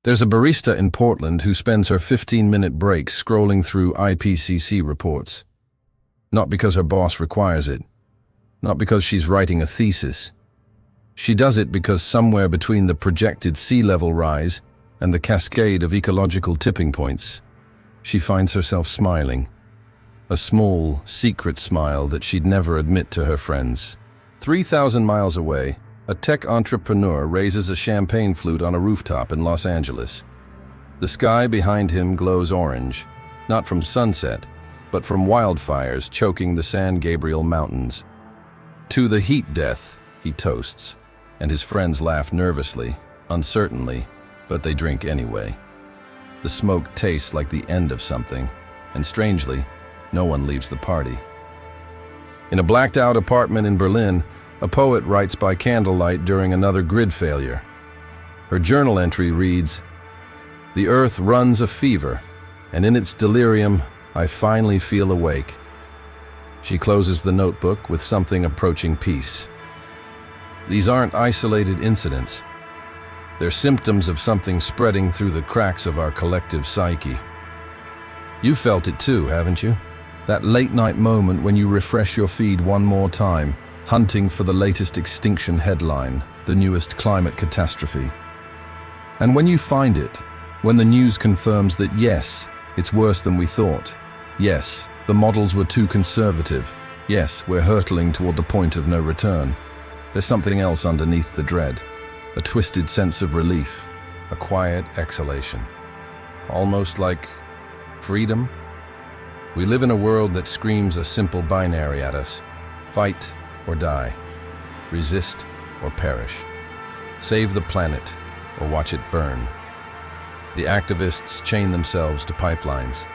There's a barista in Portland who spends her 15-minute break scrolling through IPCC reports. Not because her boss requires it. Not because she's writing a thesis. She does it because somewhere between the projected sea level rise and the cascade of ecological tipping points, she finds herself smiling. A small, secret smile that she'd never admit to her friends. 3,000 miles away, a tech entrepreneur raises a champagne flute on a rooftop in Los Angeles. The sky behind him glows orange, not from sunset, but from wildfires choking the San Gabriel Mountains. To the heat death, he toasts, and his friends laugh nervously, uncertainly, but they drink anyway. The smoke tastes like the end of something, and strangely, no one leaves the party. In a blacked-out apartment in Berlin, a poet writes by candlelight during another grid failure. Her journal entry reads, "The earth runs a fever, and in its delirium, I finally feel awake." She closes the notebook with something approaching peace. These aren't isolated incidents. They're symptoms of something spreading through the cracks of our collective psyche. You felt it too, haven't you? That late-night moment when you refresh your feed one more time, hunting for the latest extinction headline, the newest climate catastrophe. And when you find it, when the news confirms that yes, it's worse than we thought. Yes, the models were too conservative. Yes, we're hurtling toward the point of no return. There's something else underneath the dread. A twisted sense of relief. A quiet exhalation. Almost like freedom. We live in a world that screams a simple binary at us. Fight or die. Resist or perish. Save the planet or watch it burn. The activists chain themselves to pipelines.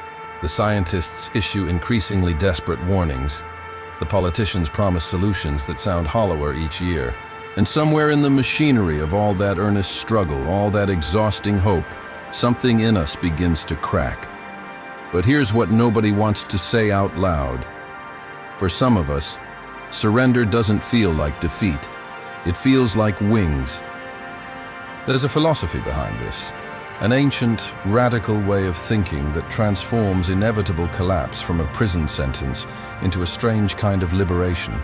The scientists issue increasingly desperate warnings. The politicians promise solutions that sound hollower each year. And somewhere in the machinery of all that earnest struggle, all that exhausting hope, something in us begins to crack. But here's what nobody wants to say out loud. For some of us, surrender doesn't feel like defeat. It feels like wings. There's a philosophy behind this. An ancient, radical way of thinking that transforms inevitable collapse from a prison sentence into a strange kind of liberation.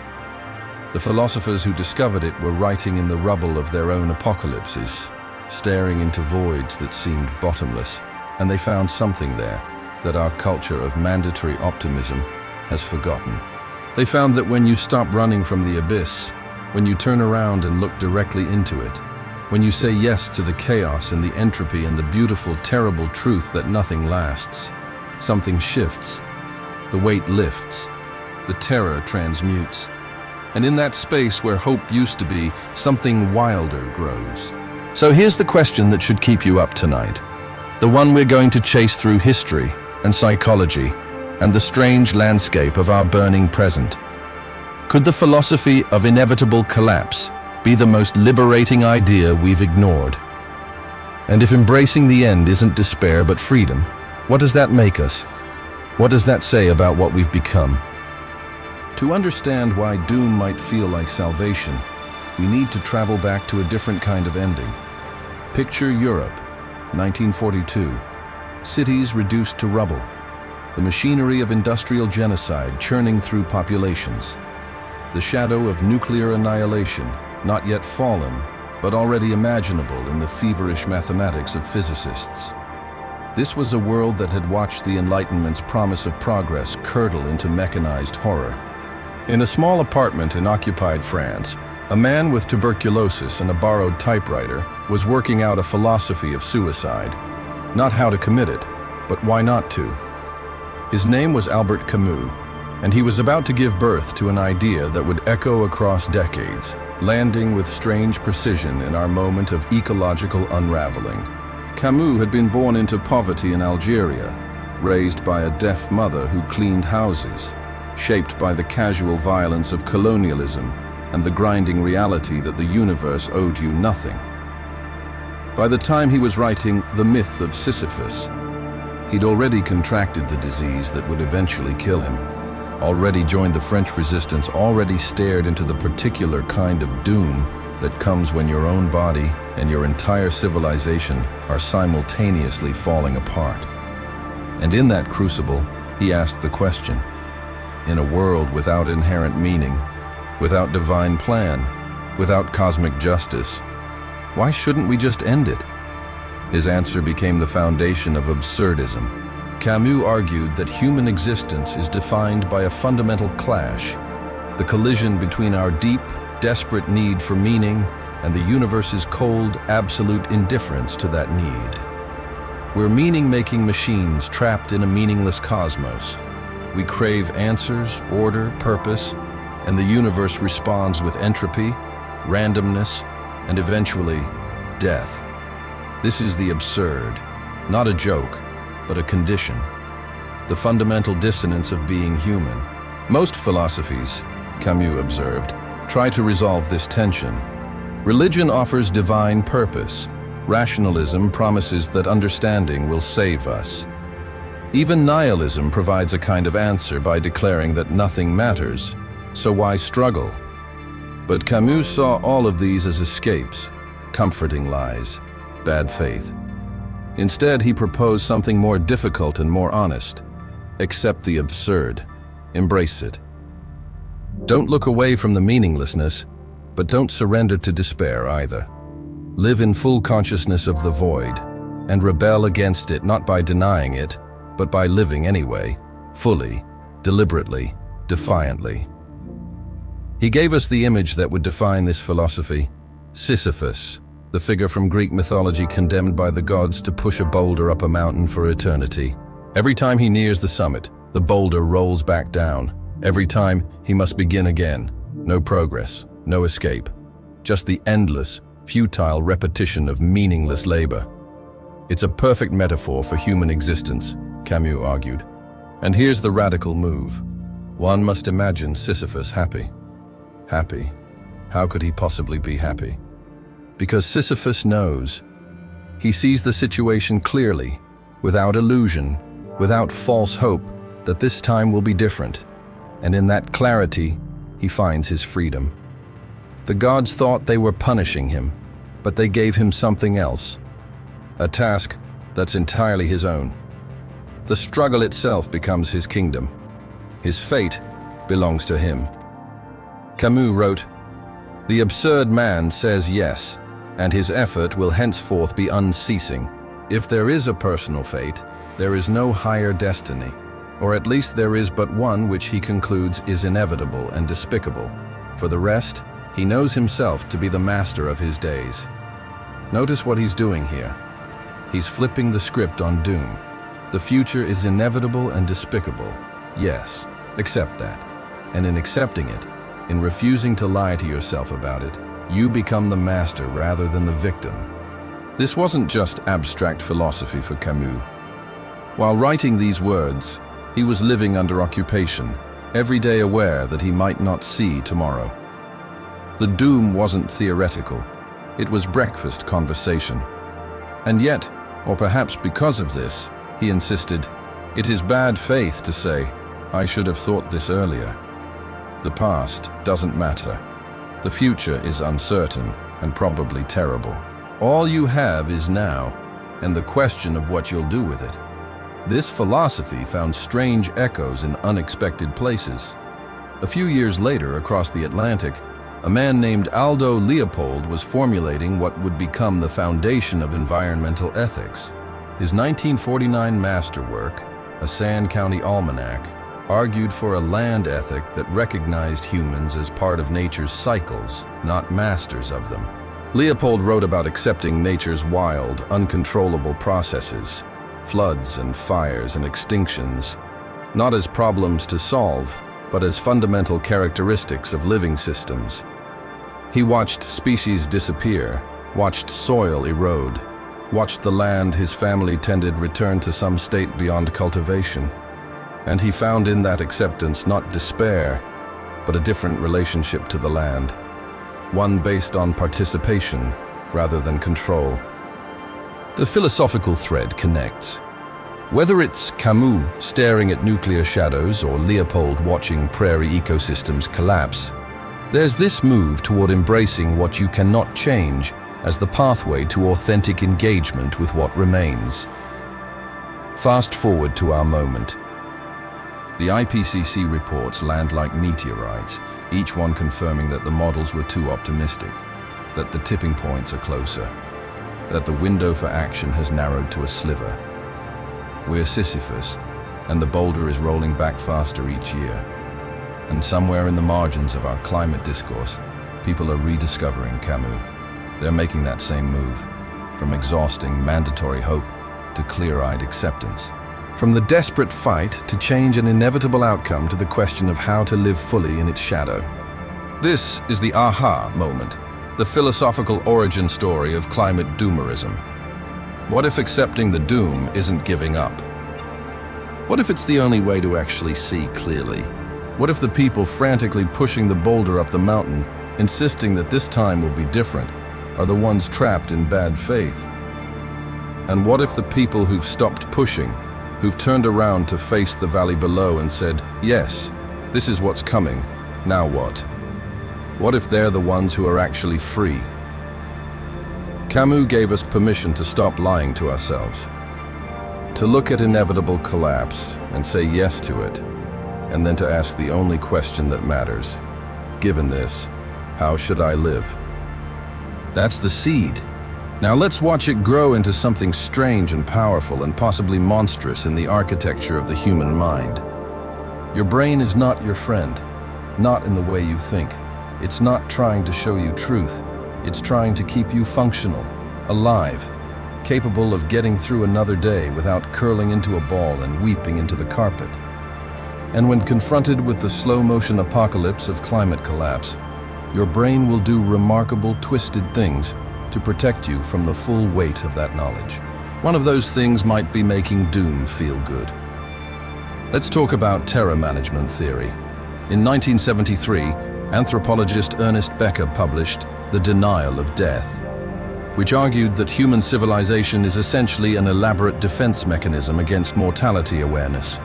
The philosophers who discovered it were writing in the rubble of their own apocalypses, staring into voids that seemed bottomless, and they found something there that our culture of mandatory optimism has forgotten. They found that when you stop running from the abyss, when you turn around and look directly into it, when you say yes to the chaos and the entropy and the beautiful, terrible truth that nothing lasts, something shifts, the weight lifts, the terror transmutes. And in that space where hope used to be, something wilder grows. So here's the question that should keep you up tonight. The one we're going to chase through history and psychology and the strange landscape of our burning present. Could the philosophy of inevitable collapse be the most liberating idea we've ignored? And if embracing the end isn't despair but freedom, what does that make us? What does that say about what we've become? To understand why doom might feel like salvation, we need to travel back to a different kind of ending. Picture Europe, 1942. Cities reduced to rubble. The machinery of industrial genocide churning through populations. The shadow of nuclear annihilation, not yet fallen, but already imaginable in the feverish mathematics of physicists. This was a world that had watched the Enlightenment's promise of progress curdle into mechanized horror. In a small apartment in occupied France, a man with tuberculosis and a borrowed typewriter was working out a philosophy of suicide. Not how to commit it, but why not to. His name was Albert Camus, and he was about to give birth to an idea that would echo across decades, landing with strange precision in our moment of ecological unraveling. Camus had been born into poverty in Algeria, raised by a deaf mother who cleaned houses, shaped by the casual violence of colonialism and the grinding reality that the universe owed you nothing. By the time he was writing The Myth of Sisyphus, he'd already contracted the disease that would eventually kill him, already joined the French resistance, already stared into the particular kind of doom that comes when your own body and your entire civilization are simultaneously falling apart. And in that crucible, he asked the question, in a world without inherent meaning, without divine plan, without cosmic justice, why shouldn't we just end it? His answer became the foundation of absurdism. Camus argued that human existence is defined by a fundamental clash, the collision between our deep, desperate need for meaning and the universe's cold, absolute indifference to that need. We're meaning-making machines trapped in a meaningless cosmos. We crave answers, order, purpose, and the universe responds with entropy, randomness, and eventually, death. This is the absurd, not a joke, but a condition. The fundamental dissonance of being human. Most philosophies, Camus observed, try to resolve this tension. Religion offers divine purpose. Rationalism promises that understanding will save us. Even nihilism provides a kind of answer by declaring that nothing matters, so why struggle? But Camus saw all of these as escapes, comforting lies, bad faith. Instead, he proposed something more difficult and more honest. Accept the absurd. Embrace it. Don't look away from the meaninglessness, but don't surrender to despair either. Live in full consciousness of the void, and rebel against it not by denying it, but by living anyway, fully, deliberately, defiantly. He gave us the image that would define this philosophy: Sisyphus, the figure from Greek mythology condemned by the gods to push a boulder up a mountain for eternity. Every time he nears the summit, the boulder rolls back down. Every time, he must begin again. No progress, no escape. Just the endless, futile repetition of meaningless labor. It's a perfect metaphor for human existence, Camus argued. And here's the radical move. One must imagine Sisyphus happy. Happy. How could he possibly be happy? Because Sisyphus knows. He sees the situation clearly, without illusion, without false hope, that this time will be different. And in that clarity, he finds his freedom. The gods thought they were punishing him, but they gave him something else. A task that's entirely his own. The struggle itself becomes his kingdom. His fate belongs to him. Camus wrote, "The absurd man says yes, and his effort will henceforth be unceasing. If there is a personal fate, there is no higher destiny, or at least there is but one which he concludes is inevitable and despicable. For the rest, he knows himself to be the master of his days." Notice what he's doing here. He's flipping the script on doom. The future is inevitable and despicable. Yes, accept that. And in accepting it, in refusing to lie to yourself about it, you become the master rather than the victim. This wasn't just abstract philosophy for Camus. While writing these words, he was living under occupation, every day aware that he might not see tomorrow. The doom wasn't theoretical. It was breakfast conversation. And yet, or perhaps because of this, he insisted, it is bad faith to say, I should have thought this earlier. The past doesn't matter. The future is uncertain and probably terrible. All you have is now, and the question of what you'll do with it. This philosophy found strange echoes in unexpected places. A few years later, across the Atlantic, a man named Aldo Leopold was formulating what would become the foundation of environmental ethics. His 1949 masterwork, A Sand County Almanac, argued for a land ethic that recognized humans as part of nature's cycles, not masters of them. Leopold wrote about accepting nature's wild, uncontrollable processes, floods and fires and extinctions, not as problems to solve, but as fundamental characteristics of living systems. He watched species disappear, watched soil erode, watched the land his family tended return to some state beyond cultivation. And he found in that acceptance not despair, but a different relationship to the land, one based on participation rather than control. The philosophical thread connects. Whether it's Camus staring at nuclear shadows or Leopold watching prairie ecosystems collapse, There's this move toward embracing what you cannot change as the pathway to authentic engagement with what remains. Fast forward to our moment. The IPCC reports land like meteorites, each one confirming that the models were too optimistic, that the tipping points are closer, that the window for action has narrowed to a sliver. We're Sisyphus, and the boulder is rolling back faster each year. And somewhere in the margins of our climate discourse, people are rediscovering Camus. They're making that same move, from exhausting, mandatory hope to clear-eyed acceptance. From the desperate fight to change an inevitable outcome to the question of how to live fully in its shadow. This is the aha moment, the philosophical origin story of climate doomerism. What if accepting the doom isn't giving up? What if it's the only way to actually see clearly? What if the people frantically pushing the boulder up the mountain, insisting that this time will be different, are the ones trapped in bad faith? And what if the people who've stopped pushing, who've turned around to face the valley below and said, yes, this is what's coming, now what? What if they're the ones who are actually free? Camus gave us permission to stop lying to ourselves, to look at inevitable collapse and say yes to it, and then to ask the only question that matters. Given this, how should I live? That's the seed. Now let's watch it grow into something strange and powerful and possibly monstrous in the architecture of the human mind. Your brain is not your friend, not in the way you think. It's not trying to show you truth. It's trying to keep you functional, alive, capable of getting through another day without curling into a ball and weeping into the carpet. And when confronted with the slow-motion apocalypse of climate collapse, your brain will do remarkable, twisted things to protect you from the full weight of that knowledge. One of those things might be making doom feel good. Let's talk about terror management theory. In 1973, anthropologist Ernest Becker published The Denial of Death, which argued that human civilization is essentially an elaborate defense mechanism against mortality awareness.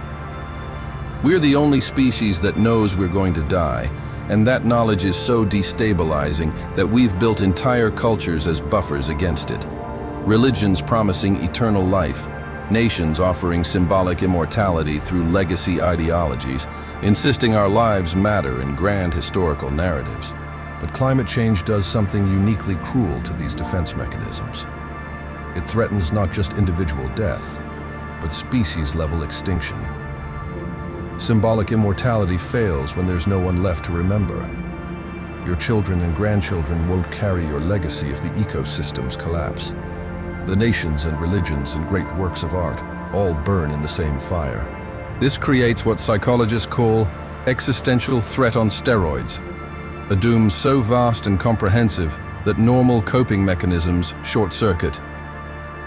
We're the only species that knows we're going to die, and that knowledge is so destabilizing that we've built entire cultures as buffers against it. Religions promising eternal life, nations offering symbolic immortality through legacy ideologies, insisting our lives matter in grand historical narratives. But climate change does something uniquely cruel to these defense mechanisms. It threatens not just individual death, but species-level extinction. Symbolic immortality fails when there's no one left to remember. Your children and grandchildren won't carry your legacy if the ecosystems collapse. The nations and religions and great works of art all burn in the same fire. This creates what psychologists call existential threat on steroids, a doom so vast and comprehensive that normal coping mechanisms short-circuit.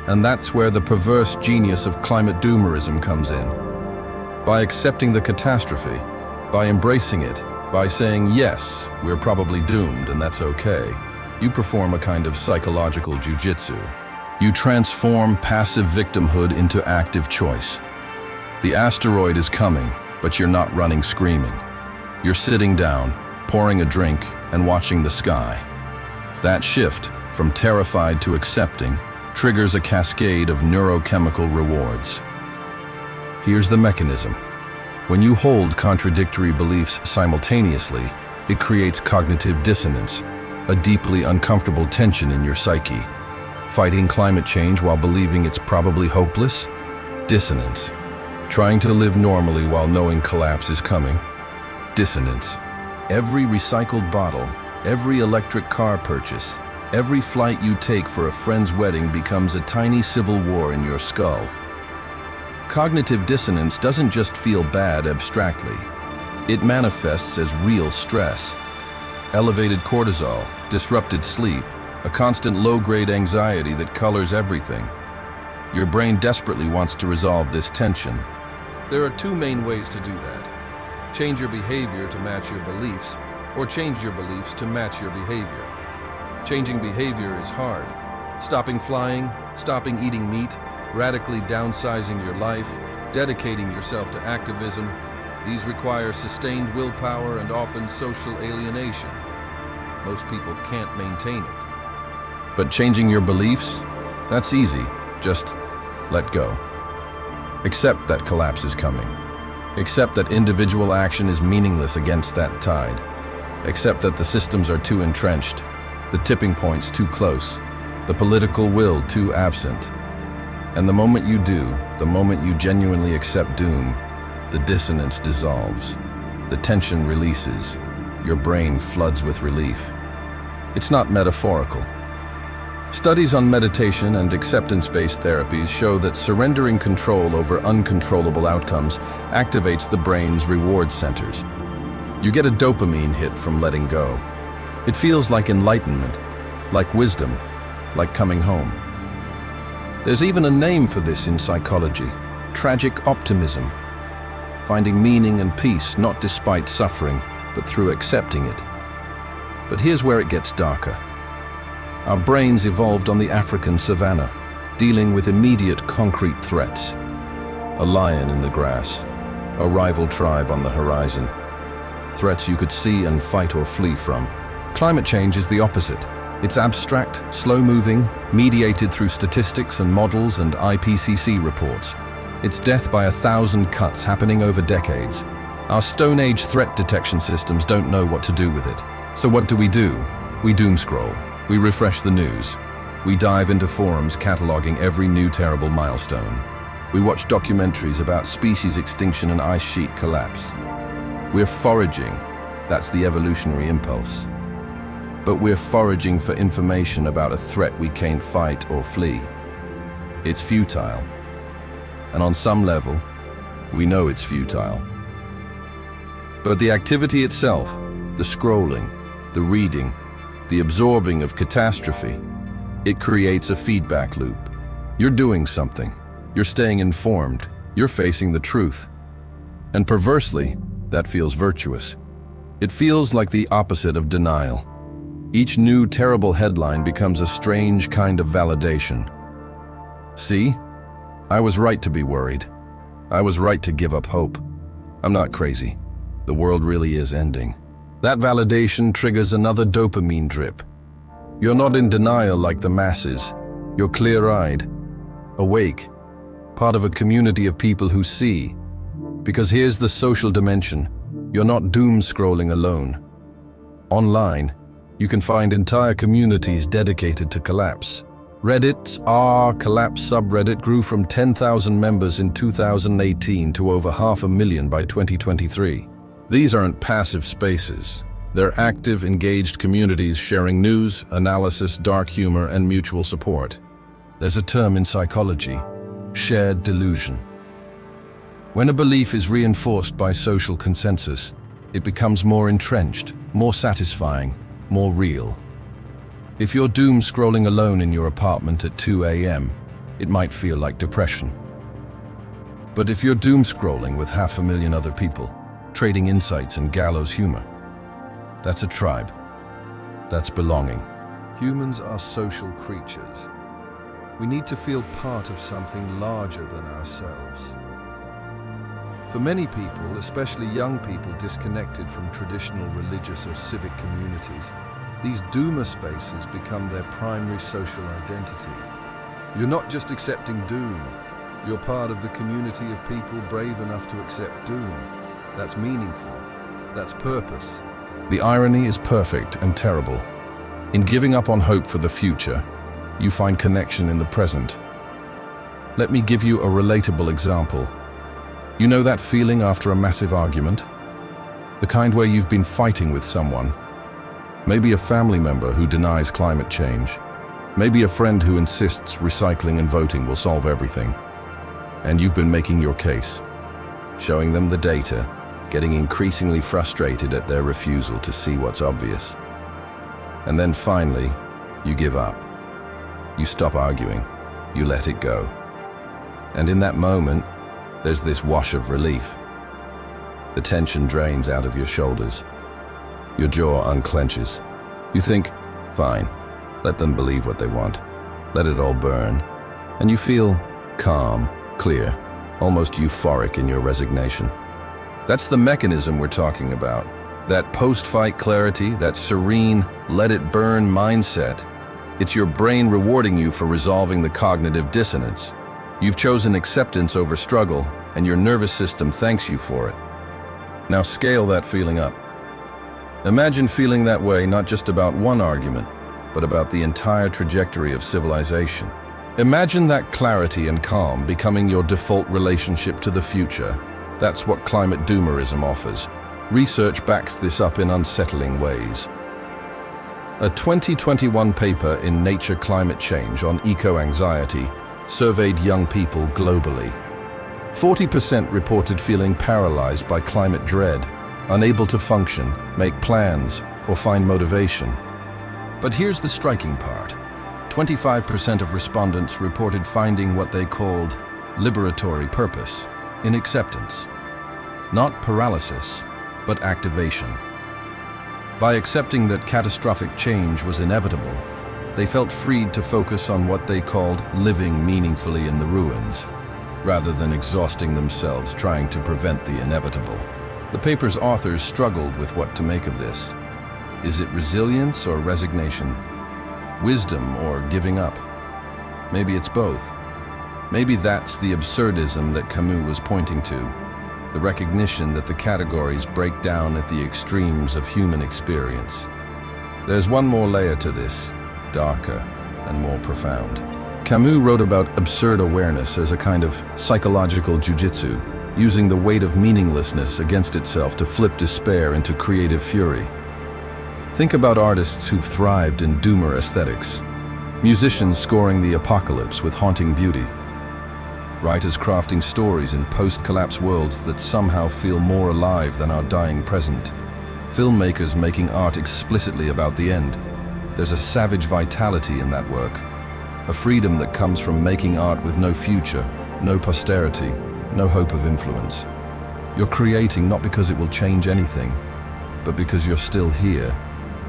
And that's where the perverse genius of climate doomerism comes in. By accepting the catastrophe, by embracing it, by saying, yes, we're probably doomed and that's okay, you perform a kind of psychological jujitsu. You transform passive victimhood into active choice. The asteroid is coming, but you're not running screaming. You're sitting down, pouring a drink, and watching the sky. That shift, from terrified to accepting, triggers a cascade of neurochemical rewards. Here's the mechanism. When you hold contradictory beliefs simultaneously, it creates cognitive dissonance, a deeply uncomfortable tension in your psyche. Fighting climate change while believing it's probably hopeless? Dissonance. Trying to live normally while knowing collapse is coming? Dissonance. Every recycled bottle, every electric car purchase, every flight you take for a friend's wedding becomes a tiny civil war in your skull. Cognitive dissonance doesn't just feel bad abstractly. It manifests as real stress. Elevated cortisol, disrupted sleep, a constant low-grade anxiety that colors everything. Your brain desperately wants to resolve this tension. There are two main ways to do that. Change your behavior to match your beliefs, or change your beliefs to match your behavior. Changing behavior is hard. Stopping flying, stopping eating meat, radically downsizing your life, dedicating yourself to activism, these require sustained willpower and often social alienation. Most people can't maintain it. But changing your beliefs? That's easy. Just let go. Accept that collapse is coming. Accept that individual action is meaningless against that tide. Accept that the systems are too entrenched, the tipping points too close, the political will too absent. And the moment you do, the moment you genuinely accept doom, the dissonance dissolves, the tension releases, your brain floods with relief. It's not metaphorical. Studies on meditation and acceptance-based therapies show that surrendering control over uncontrollable outcomes activates the brain's reward centers. You get a dopamine hit from letting go. It feels like enlightenment, like wisdom, like coming home. There's even a name for this in psychology: tragic optimism. Finding meaning and peace not despite suffering, but through accepting it. But here's where it gets darker. Our brains evolved on the African savanna, dealing with immediate concrete threats. A lion in the grass, a rival tribe on the horizon. Threats you could see and fight or flee from. Climate change is the opposite. It's abstract, slow-moving, mediated through statistics and models and IPCC reports. It's death by 1,000 cuts happening over decades. Our Stone Age threat detection systems don't know what to do with it. So what do? We doom scroll. We refresh the news. We dive into forums cataloging every new terrible milestone. We watch documentaries about species extinction and ice sheet collapse. We're foraging. That's the evolutionary impulse. But we're foraging for information about a threat we can't fight or flee. It's futile. And on some level, we know it's futile. But the activity itself, the scrolling, the reading, the absorbing of catastrophe, it creates a feedback loop. You're doing something. You're staying informed. You're facing the truth. And perversely, that feels virtuous. It feels like the opposite of denial. Each new terrible headline becomes a strange kind of validation. See? I was right to be worried. I was right to give up hope. I'm not crazy. The world really is ending. That validation triggers another dopamine drip. You're not in denial like the masses. You're clear-eyed, awake, part of a community of people who see. Because here's the social dimension. You're not doom-scrolling alone. Online, you can find entire communities dedicated to collapse. Reddit's r/collapse subreddit grew from 10,000 members in 2018 to over 500,000 by 2023. These aren't passive spaces. They're active, engaged communities sharing news, analysis, dark humor, and mutual support. There's a term in psychology: shared delusion. When a belief is reinforced by social consensus, it becomes more entrenched, more satisfying, more real. If you're doom-scrolling alone in your apartment at 2 a.m., it might feel like depression. But if you're doom-scrolling with 500,000 other people, trading insights and gallows humor, that's a tribe. That's belonging. Humans are social creatures. We need to feel part of something larger than ourselves. For many people, especially young people disconnected from traditional religious or civic communities, these doomer spaces become their primary social identity. You're not just accepting doom, you're part of the community of people brave enough to accept doom. That's meaningful. That's purpose. The irony is perfect and terrible. In giving up on hope for the future, you find connection in the present. Let me give you a relatable example. You know that feeling after a massive argument? The kind where you've been fighting with someone. Maybe a family member who denies climate change. Maybe a friend who insists recycling and voting will solve everything. And you've been making your case, showing them the data, getting increasingly frustrated at their refusal to see what's obvious. And then finally, you give up. You stop arguing. You let it go. And in that moment, there's this wash of relief. The tension drains out of your shoulders. Your jaw unclenches. You think, fine, let them believe what they want. Let it all burn. And you feel calm, clear, almost euphoric in your resignation. That's the mechanism we're talking about. That post-fight clarity, that serene, let-it-burn mindset, it's your brain rewarding you for resolving the cognitive dissonance. You've chosen acceptance over struggle, and your nervous system thanks you for it. Now scale that feeling up. Imagine feeling that way not just about one argument, but about the entire trajectory of civilization. Imagine that clarity and calm becoming your default relationship to the future. That's what climate doomerism offers. Research backs this up in unsettling ways. A 2021 paper in Nature Climate Change on eco-anxiety surveyed young people globally. 40% reported feeling paralyzed by climate dread, unable to function, make plans, or find motivation. But here's the striking part. 25% of respondents reported finding what they called liberatory purpose in acceptance. Not paralysis, but activation. By accepting that catastrophic change was inevitable, they felt freed to focus on what they called living meaningfully in the ruins, rather than exhausting themselves trying to prevent the inevitable. The paper's authors struggled with what to make of this. Is it resilience or resignation? Wisdom or giving up? Maybe it's both. Maybe that's the absurdism that Camus was pointing to, the recognition that the categories break down at the extremes of human experience. There's one more layer to this, darker and more profound. Camus wrote about absurd awareness as a kind of psychological jujitsu, using the weight of meaninglessness against itself to flip despair into creative fury. Think about artists who've thrived in doomer aesthetics, musicians scoring the apocalypse with haunting beauty, writers crafting stories in post-collapse worlds that somehow feel more alive than our dying present, filmmakers making art explicitly about the end. There's a savage vitality in that work, a freedom that comes from making art with no future, no posterity, no hope of influence. You're creating not because it will change anything, but because you're still here,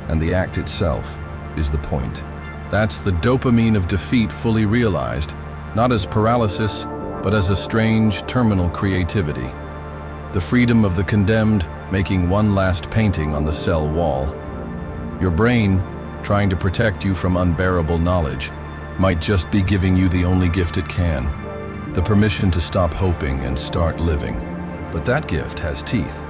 and the act itself is the point. That's the dopamine of defeat fully realized, not as paralysis, but as a strange, terminal creativity. The freedom of the condemned making one last painting on the cell wall. Your brain, trying to protect you from unbearable knowledge, might just be giving you the only gift it can, the permission to stop hoping and start living. But that gift has teeth,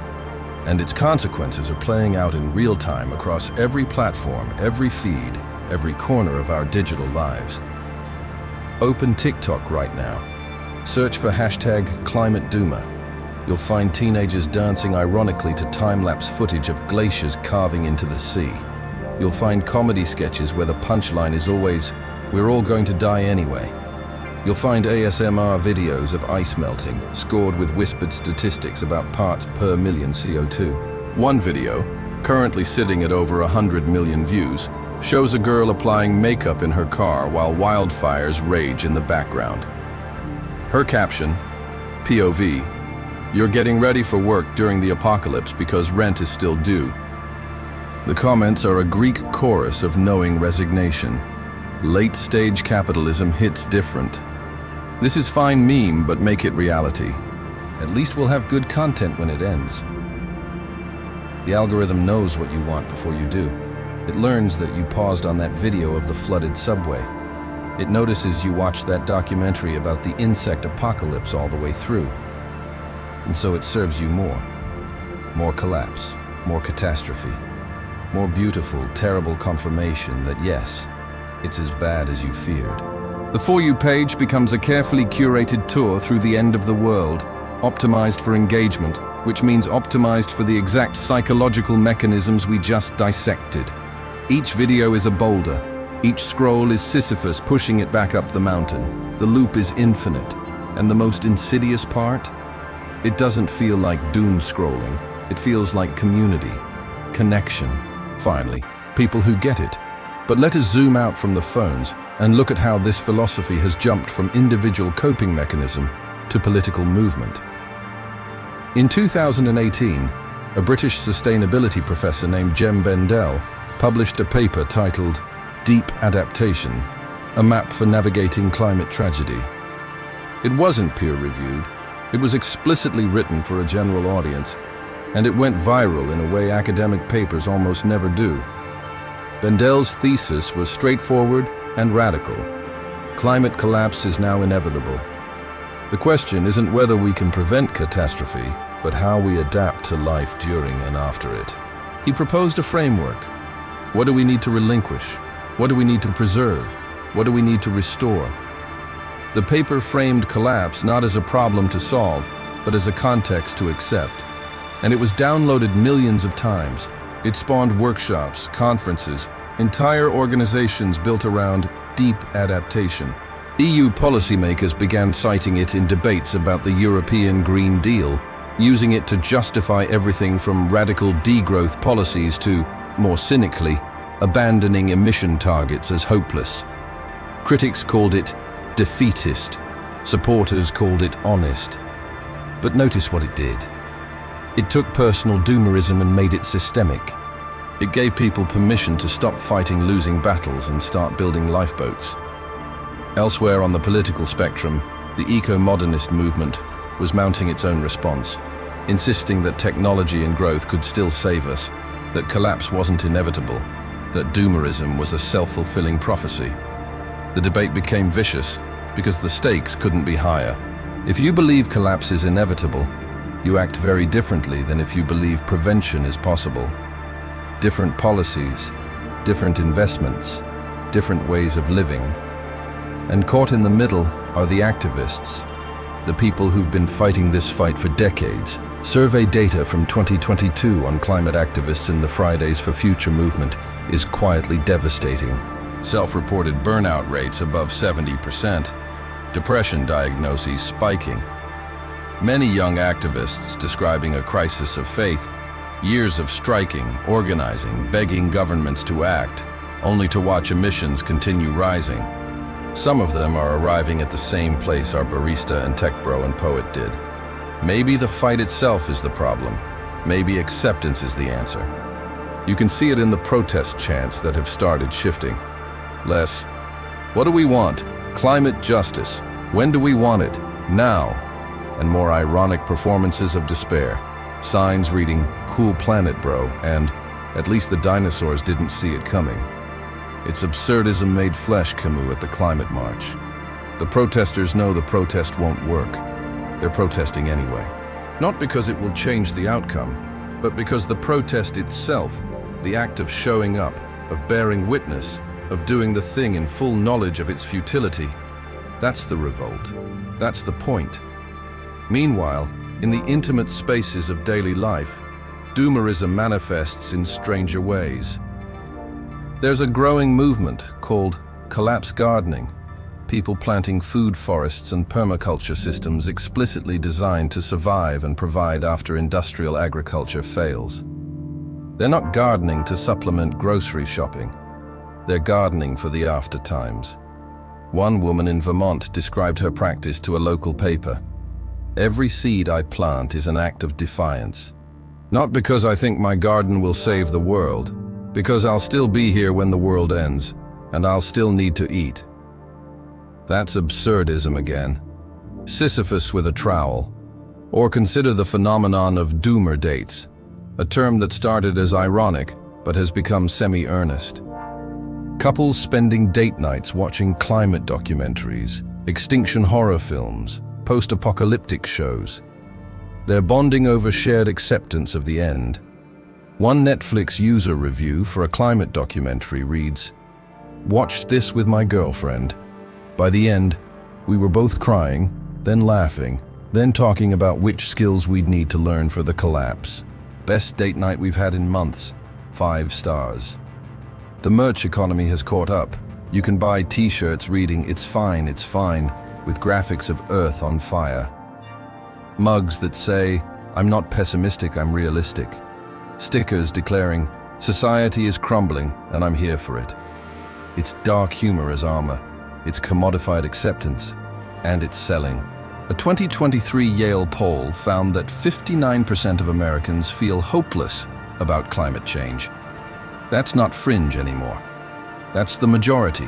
and its consequences are playing out in real time across every platform, every feed, every corner of our digital lives. Open TikTok right now. Search for #ClimateDoomer. You'll find teenagers dancing ironically to time-lapse footage of glaciers carving into the sea. You'll find comedy sketches where the punchline is always, "We're all going to die anyway." You'll find ASMR videos of ice melting, scored with whispered statistics about parts per million CO2. One video, currently sitting at over 100 million views, shows a girl applying makeup in her car while wildfires rage in the background. Her caption, POV, "You're getting ready for work during the apocalypse because rent is still due." The comments are a Greek chorus of knowing resignation. Late-stage capitalism hits different. This is fine meme, but make it reality. At least we'll have good content when it ends. The algorithm knows what you want before you do. It learns that you paused on that video of the flooded subway. It notices you watched that documentary about the insect apocalypse all the way through. And so it serves you more. More collapse, more catastrophe, more beautiful, terrible confirmation that yes, it's as bad as you feared. The For You page becomes a carefully curated tour through the end of the world, optimized for engagement, which means optimized for the exact psychological mechanisms we just dissected. Each video is a boulder. Each scroll is Sisyphus pushing it back up the mountain. The loop is infinite. And the most insidious part? It doesn't feel like doom scrolling. It feels like community, connection. Finally, people who get it. But let us zoom out from the phones and look at how this philosophy has jumped from individual coping mechanism to political movement. In 2018, a British sustainability professor named Jem Bendell published a paper titled Deep Adaptation, a map for navigating climate tragedy. It wasn't peer-reviewed. It was explicitly written for a general audience, and it went viral in a way academic papers almost never do. Bendel's thesis was straightforward and radical. Climate collapse is now inevitable. The question isn't whether we can prevent catastrophe, but how we adapt to life during and after it. He proposed a framework. What do we need to relinquish? What do we need to preserve? What do we need to restore? The paper framed collapse not as a problem to solve, but as a context to accept. And it was downloaded millions of times. It spawned workshops, conferences, entire organizations built around deep adaptation. EU policymakers began citing it in debates about the European Green Deal, using it to justify everything from radical degrowth policies to, more cynically, abandoning emission targets as hopeless. Critics called it defeatist. Supporters called it honest. But notice what it did. It took personal doomerism and made it systemic. It gave people permission to stop fighting losing battles and start building lifeboats. Elsewhere on the political spectrum, the eco-modernist movement was mounting its own response, insisting that technology and growth could still save us, that collapse wasn't inevitable, that doomerism was a self-fulfilling prophecy. The debate became vicious because the stakes couldn't be higher. If you believe collapse is inevitable, you act very differently than if you believe prevention is possible. Different policies, different investments, different ways of living. And caught in the middle are the activists, the people who've been fighting this fight for decades. Survey data from 2022 on climate activists in the Fridays for Future movement is quietly devastating. Self-reported burnout rates above 70%, depression diagnoses spiking. Many young activists describing a crisis of faith, years of striking, organizing, begging governments to act, only to watch emissions continue rising. Some of them are arriving at the same place our barista and tech bro and poet did. Maybe the fight itself is the problem. Maybe acceptance is the answer. You can see it in the protest chants that have started shifting. Less, what do we want? Climate justice. When do we want it? Now. And more ironic performances of despair. Signs reading, "Cool planet, bro," and "At least the dinosaurs didn't see it coming." It's absurdism made flesh, Camus, at the climate march. The protesters know the protest won't work. They're protesting anyway. Not because it will change the outcome, but because the protest itself, the act of showing up, of bearing witness, of doing the thing in full knowledge of its futility, that's the revolt. That's the point. Meanwhile, in the intimate spaces of daily life, doomerism manifests in stranger ways. There's a growing movement called collapse gardening, people planting food forests and permaculture systems explicitly designed to survive and provide after industrial agriculture fails. They're not gardening to supplement grocery shopping. They're gardening for the after times. One woman in Vermont described her practice to a local paper. "Every seed I plant is an act of defiance. Not because I think my garden will save the world, because I'll still be here when the world ends, and I'll still need to eat." That's absurdism again. Sisyphus with a trowel. Or consider the phenomenon of doomer dates, a term that started as ironic but has become semi-earnest. Couples spending date nights watching climate documentaries, extinction horror films, post-apocalyptic shows. They're bonding over shared acceptance of the end. One Netflix user review for a climate documentary reads, "Watched this with my girlfriend. By the end, we were both crying, then laughing, then talking about which skills we'd need to learn for the collapse. Best date night we've had in months. 5 stars." The merch economy has caught up. You can buy t-shirts reading it's fine, with graphics of Earth on fire. Mugs that say, "I'm not pessimistic, I'm realistic." Stickers declaring, "Society is crumbling and I'm here for it." It's dark humor as armor. It's commodified acceptance. And it's selling. A 2023 Yale poll found that 59% of Americans feel hopeless about climate change. That's not fringe anymore. That's the majority.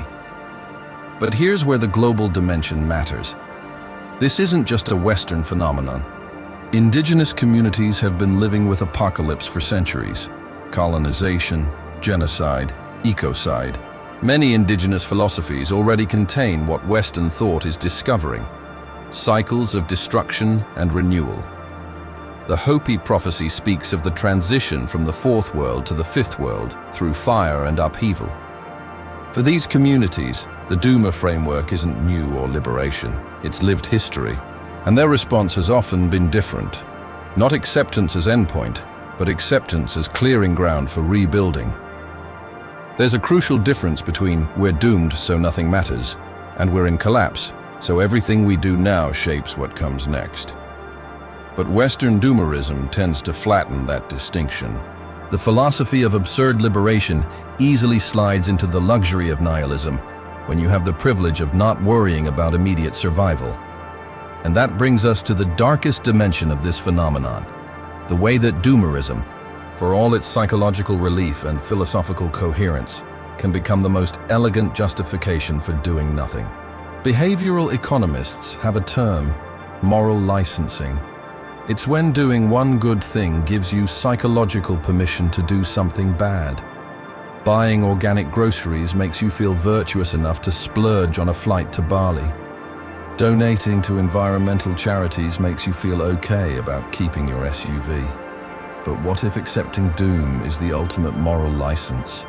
But here's where the global dimension matters. This isn't just a Western phenomenon. Indigenous communities have been living with apocalypse for centuries. Colonization, genocide, ecocide. Many indigenous philosophies already contain what Western thought is discovering: cycles of destruction and renewal. The Hopi prophecy speaks of the transition from the fourth world to the fifth world through fire and upheaval. For these communities, the Doomer framework isn't new or liberation, it's lived history, and their response has often been different. Not acceptance as endpoint, but acceptance as clearing ground for rebuilding. There's a crucial difference between "we're doomed so nothing matters" and "we're in collapse, so everything we do now shapes what comes next." But Western doomerism tends to flatten that distinction. The philosophy of absurd liberation easily slides into the luxury of nihilism when you have the privilege of not worrying about immediate survival. And that brings us to the darkest dimension of this phenomenon: the way that doomerism, for all its psychological relief and philosophical coherence, can become the most elegant justification for doing nothing. Behavioral economists have a term: moral licensing. It's when doing one good thing gives you psychological permission to do something bad. Buying organic groceries makes you feel virtuous enough to splurge on a flight to Bali. Donating to environmental charities makes you feel okay about keeping your SUV. But what if accepting doom is the ultimate moral license?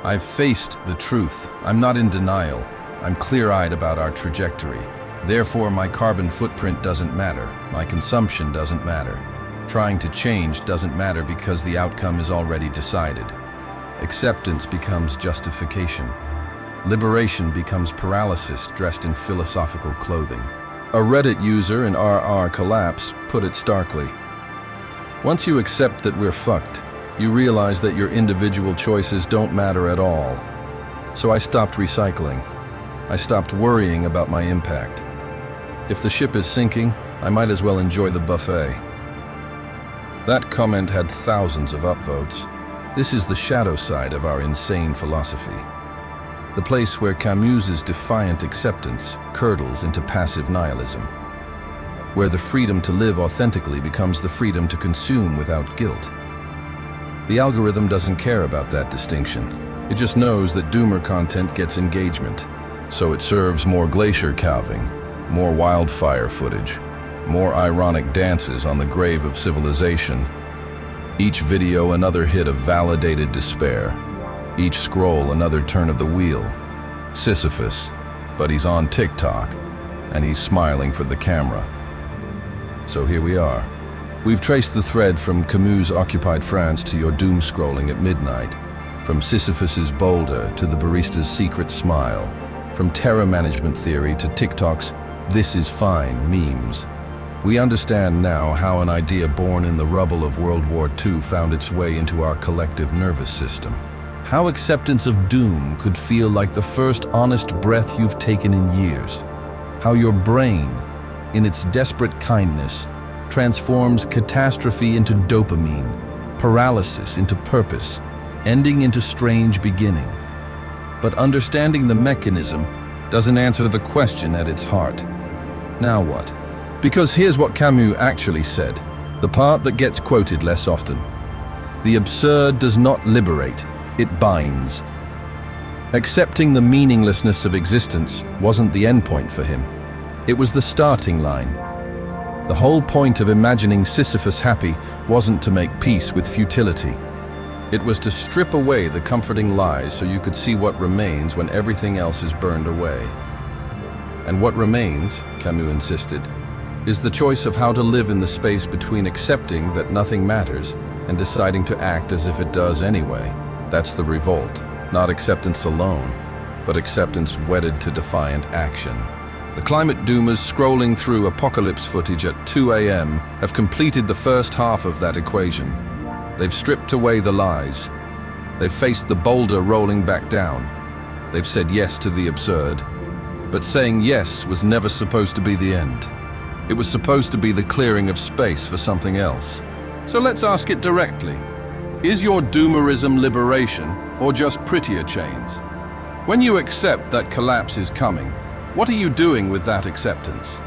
I've faced the truth. I'm not in denial. I'm clear-eyed about our trajectory. Therefore, my carbon footprint doesn't matter. My consumption doesn't matter. Trying to change doesn't matter because the outcome is already decided. Acceptance becomes justification. Liberation becomes paralysis dressed in philosophical clothing. A Reddit user in RR Collapse put it starkly: once you accept that we're fucked, you realize that your individual choices don't matter at all. So I stopped recycling. I stopped worrying about my impact. If the ship is sinking, I might as well enjoy the buffet. That comment had thousands of upvotes. This is the shadow side of our insane philosophy. The place where Camus's defiant acceptance curdles into passive nihilism. Where the freedom to live authentically becomes the freedom to consume without guilt. The algorithm doesn't care about that distinction. It just knows that doomer content gets engagement. So it serves more glacier calving, more wildfire footage, more ironic dances on the grave of civilization. Each video another hit of validated despair. Each scroll another turn of the wheel. Sisyphus, but he's on TikTok, and he's smiling for the camera. So here we are. We've traced the thread from Camus' occupied France to your doom scrolling at midnight, from Sisyphus's boulder to the barista's secret smile, from terror management theory to TikTok's "this is fine" memes. We understand now how an idea born in the rubble of World War II found its way into our collective nervous system. How acceptance of doom could feel like the first honest breath you've taken in years. How your brain, in its desperate kindness, transforms catastrophe into dopamine, paralysis into purpose, ending into strange beginning. But understanding the mechanism doesn't answer the question at its heart. Now what? Because here's what Camus actually said, the part that gets quoted less often. The absurd does not liberate, it binds. Accepting the meaninglessness of existence wasn't the endpoint for him. It was the starting line. The whole point of imagining Sisyphus happy wasn't to make peace with futility. It was to strip away the comforting lies so you could see what remains when everything else is burned away. And what remains, Camus insisted, is the choice of how to live in the space between accepting that nothing matters and deciding to act as if it does anyway. That's the revolt, not acceptance alone, but acceptance wedded to defiant action. The climate doomers scrolling through apocalypse footage at 2 a.m. have completed the first half of that equation. They've stripped away the lies. They've faced the boulder rolling back down. They've said yes to the absurd. But saying yes was never supposed to be the end. It was supposed to be the clearing of space for something else. So let's ask it directly. Is your doomerism liberation or just prettier chains? When you accept that collapse is coming, what are you doing with that acceptance?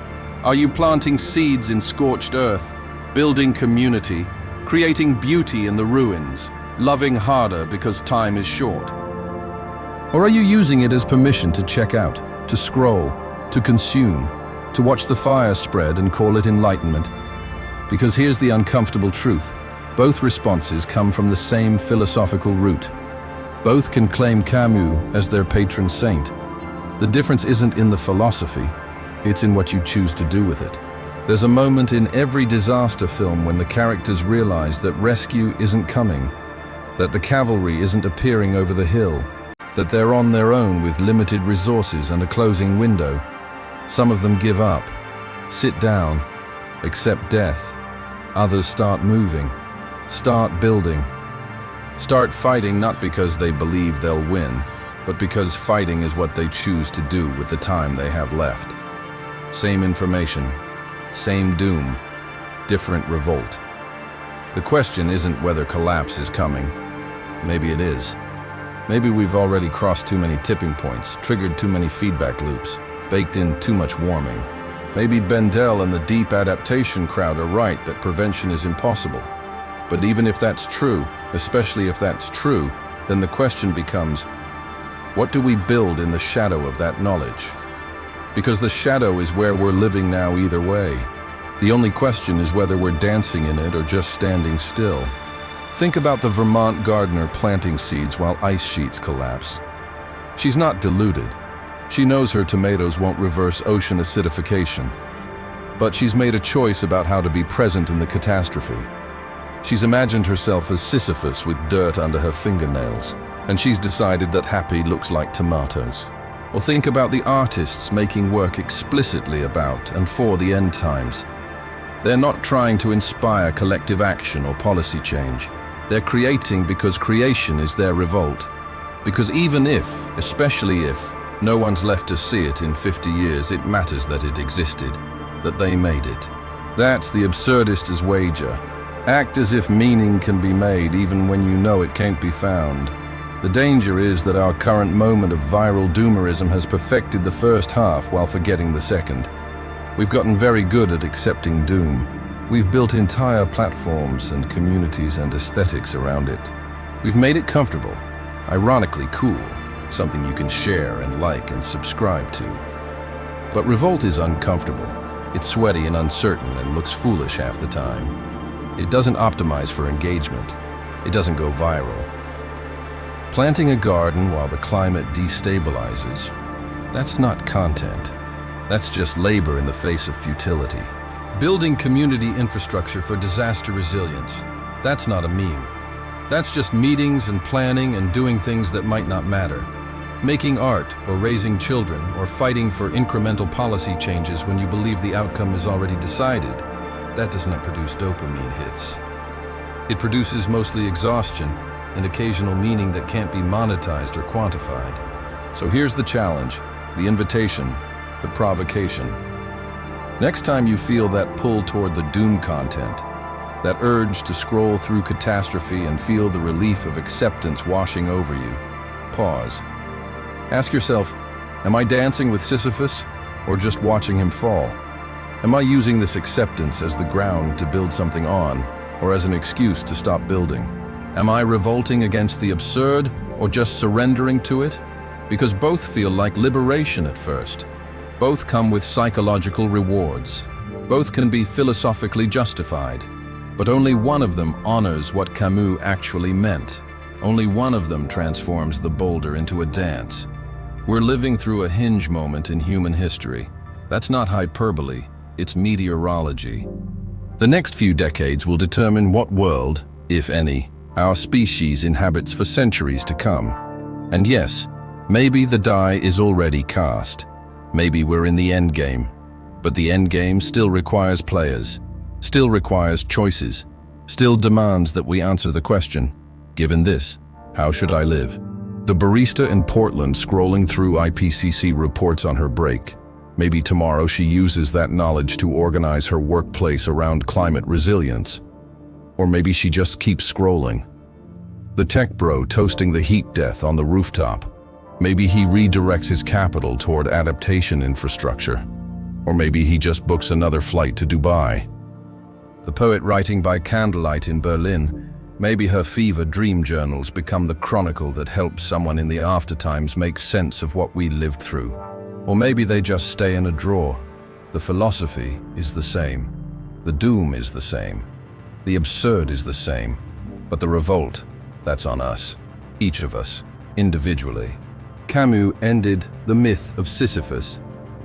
Are you planting seeds in scorched earth, building community, creating beauty in the ruins, loving harder because time is short? Or are you using it as permission to check out, to scroll, to consume, to watch the fire spread and call it enlightenment? Because here's the uncomfortable truth. Both responses come from the same philosophical root. Both can claim Camus as their patron saint. The difference isn't in the philosophy, it's in what you choose to do with it. There's a moment in every disaster film when the characters realize that rescue isn't coming, that the cavalry isn't appearing over the hill, that they're on their own with limited resources and a closing window. Some of them give up, sit down, accept death. Others start moving, start building, start fighting, not because they believe they'll win, but because fighting is what they choose to do with the time they have left. Same information, same doom, different revolt. The question isn't whether collapse is coming. Maybe it is. Maybe we've already crossed too many tipping points, triggered too many feedback loops, baked in too much warming. Maybe Bendel and the deep adaptation crowd are right that prevention is impossible. But even if that's true, especially if that's true, then the question becomes, what do we build in the shadow of that knowledge? Because the shadow is where we're living now either way. The only question is whether we're dancing in it or just standing still. Think about the Vermont gardener planting seeds while ice sheets collapse. She's not deluded. She knows her tomatoes won't reverse ocean acidification. But she's made a choice about how to be present in the catastrophe. She's imagined herself as Sisyphus with dirt under her fingernails, and she's decided that happy looks like tomatoes. Or think about the artists making work explicitly about and for the end times. They're not trying to inspire collective action or policy change. They're creating because creation is their revolt. Because even if, especially if, no one's left to see it in 50 years, it matters that it existed, that they made it. That's the absurdist's wager. Act as if meaning can be made even when you know it can't be found. The danger is that our current moment of viral doomerism has perfected the first half while forgetting the second. We've gotten very good at accepting doom. We've built entire platforms and communities and aesthetics around it. We've made it comfortable, ironically cool, something you can share and like and subscribe to. But revolt is uncomfortable. It's sweaty and uncertain and looks foolish half the time. It doesn't optimize for engagement. It doesn't go viral. Planting a garden while the climate destabilizes, that's not content. That's just labor in the face of futility. Building community infrastructure for disaster resilience, that's not a meme. That's just meetings and planning and doing things that might not matter. Making art or raising children or fighting for incremental policy changes when you believe the outcome is already decided, that does not produce dopamine hits. It produces mostly exhaustion and occasional meaning that can't be monetized or quantified. So here's the challenge, the invitation, the provocation. Next time you feel that pull toward the doom content, that urge to scroll through catastrophe and feel the relief of acceptance washing over you, pause. Ask yourself, am I dancing with Sisyphus or just watching him fall? Am I using this acceptance as the ground to build something on or as an excuse to stop building? Am I revolting against the absurd or just surrendering to it? Because both feel like liberation at first. Both come with psychological rewards. Both can be philosophically justified. But only one of them honors what Camus actually meant. Only one of them transforms the boulder into a dance. We're living through a hinge moment in human history. That's not hyperbole, it's meteorology. The next few decades will determine what world, if any, our species inhabits for centuries to come. And yes, maybe the die is already cast. Maybe we're in the end game. But the end game still requires players, still requires choices, still demands that we answer the question, given this, how should I live? The barista in Portland scrolling through IPCC reports on her break. Maybe tomorrow she uses that knowledge to organize her workplace around climate resilience. Or maybe she just keeps scrolling. The tech bro toasting the heat death on the rooftop. Maybe he redirects his capital toward adaptation infrastructure. Or maybe he just books another flight to Dubai. The poet writing by candlelight in Berlin, maybe her fever dream journals become the chronicle that helps someone in the aftertimes make sense of what we lived through. Or maybe they just stay in a drawer. The philosophy is the same. The doom is the same. The absurd is the same. But the revolt, that's on us. Each of us, individually. Camus ended The Myth of Sisyphus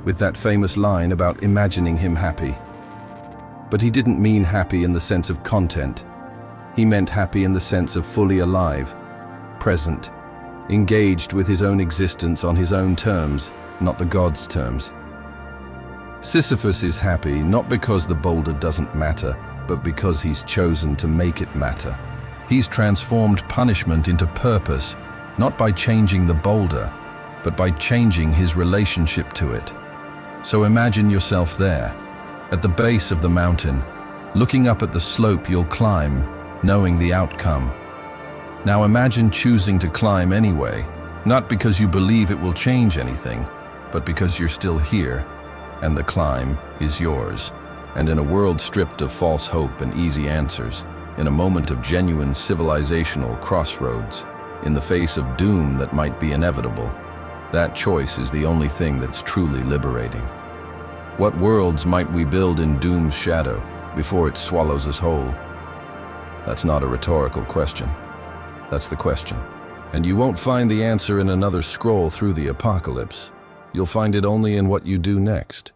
with that famous line about imagining him happy. But he didn't mean happy in the sense of content. He meant happy in the sense of fully alive, present, engaged with his own existence on his own terms, not the god's terms. Sisyphus is happy not because the boulder doesn't matter, but because he's chosen to make it matter. He's transformed punishment into purpose, not by changing the boulder, but by changing his relationship to it. So imagine yourself there, at the base of the mountain, looking up at the slope you'll climb, knowing the outcome. Now imagine choosing to climb anyway, not because you believe it will change anything, but because you're still here, and the climb is yours. And in a world stripped of false hope and easy answers, in a moment of genuine civilizational crossroads, in the face of doom that might be inevitable, that choice is the only thing that's truly liberating. What worlds might we build in doom's shadow before it swallows us whole? That's not a rhetorical question. That's the question. And you won't find the answer in another scroll through the apocalypse. You'll find it only in what you do next.